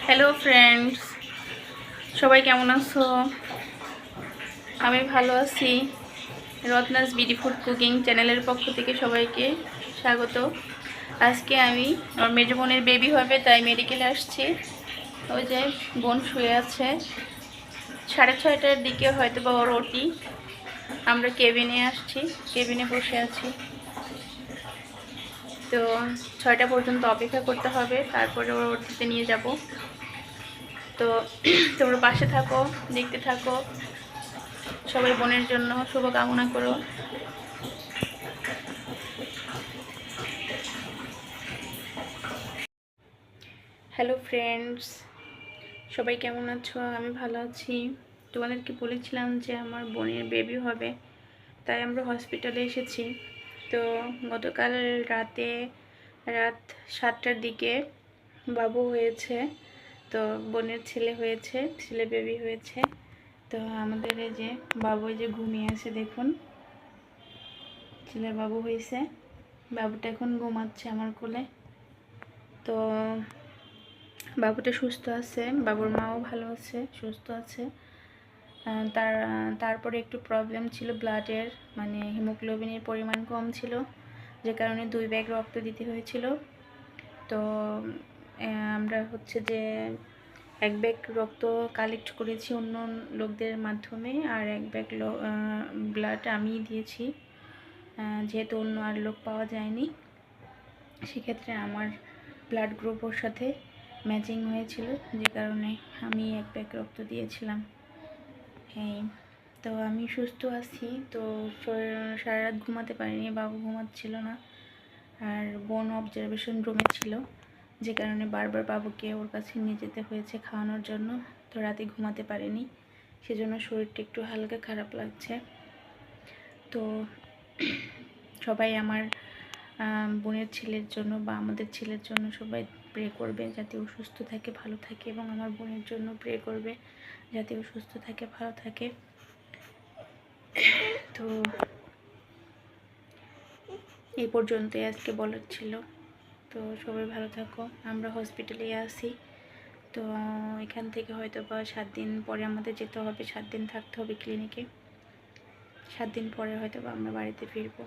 Hello friends, সবাই কেমন আছো? আমি ভালো আছি। রত্নাস বিডি ফুড কুকিং চ্যানেলের পক্ষ থেকে সবাইকে স্বাগত। আজকে আমি আমার মেজো বোনের বেবি হবে, তাই মেডিকেলে আসছি। ওই যে বোন শুয়ে আছে, 6:30টার দিকে হয়তো বা ওর ওটি। আমরা কেবিনে আসছি, কেবিনে বসে আছি। তো 6টা পর্যন্ত অপেক্ষা করতে হবে, তারপরে ওর ওটিতে নিয়ে যাব। তো তোমরা পাশে থাকো, দেখতে থাকো, সবাই বোনের জন্য শুভ কামনা করো। হ্যালো ফ্রেন্ডস, সবাই কেমন আছো? আমি ভালো আছি। তোমাদেরকে বলেছিলাম যে আমার বোনের বেবি হবে, তাই আমরা হসপিটালে এসেছি। তো গতকাল রাত 7টার দিকে বাবু হয়েছে। তো বোনের ছেলে হয়েছে, ছেলে বেবি হয়েছে। তো আমাদের এই যে বাবু যে ঘুমিয়ে আছে, দেখুন, ছেলের বাবু হয়েছে। বাবুটা এখন ঘুমাচ্ছে আমার কোলে। তো বাবুটা সুস্থ আছে, বাবুর মাও ভালো আছে, সুস্থ আছে। তারপরে একটু প্রবলেম ছিল ব্লাডের, মানে হিমোগ্লোবিনের পরিমাণ কম ছিল, যে কারণে 2 ব্যাগ রক্ত দিতে হয়েছিল। তো আমরা হচ্ছে যে 1 ব্যাগ রক্ত কালেক্ট করেছি অন্য লোকদের মাধ্যমে, আর 1 ব্যাগ ব্লাড আমিই দিয়েছি, যেহেতু অন্য আর লোক পাওয়া যায়নি। সেক্ষেত্রে আমার ব্লাড গ্রুপ ওর সাথে ম্যাচিং হয়েছিল, যে কারণে আমি 1 ব্যাগ রক্ত দিয়েছিলাম। এই তো আমি সুস্থ আছি। তো সারা রাত ঘুমাতে পারিনি, বাবু ঘুমাচ্ছিল না, আর বোন অবজারভেশন রুমে ছিল, যে কারণে বারবার বাবুকে ওর কাছে নিয়ে যেতে হয়েছে খাওয়ানোর জন্য। তো রাতে ঘুমাতে পারিনি, সেজন্য শরীরটা একটু হালকা খারাপ লাগছে। তো সবাই আমার বোনের ছেলের জন্য বা আমাদের ছেলের জন্য সবাই প্রে করবে যাতে ও সুস্থ থাকে, ভালো থাকে, এবং আমার বোনের জন্য প্রে করবে যাতে ও সুস্থ থাকে, ভালো থাকে। তো এই পর্যন্তই আজকে বলার ছিল। তো সবাই ভালো থাকো। আমরা হসপিটালে আছি। তো এখান থেকে হয়তো বা 7 দিন পরে আমাদের যেতে হবে, 7 দিন থাকতে হবে ক্লিনিকে। 7 দিন পরে হয়তো বা আমরা বাড়িতে ফিরবো।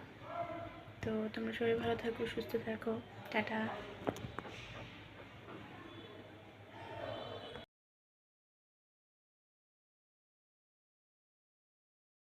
তো তোমরা সবাই ভালো থাকো, সুস্থ থাকো। টাটা।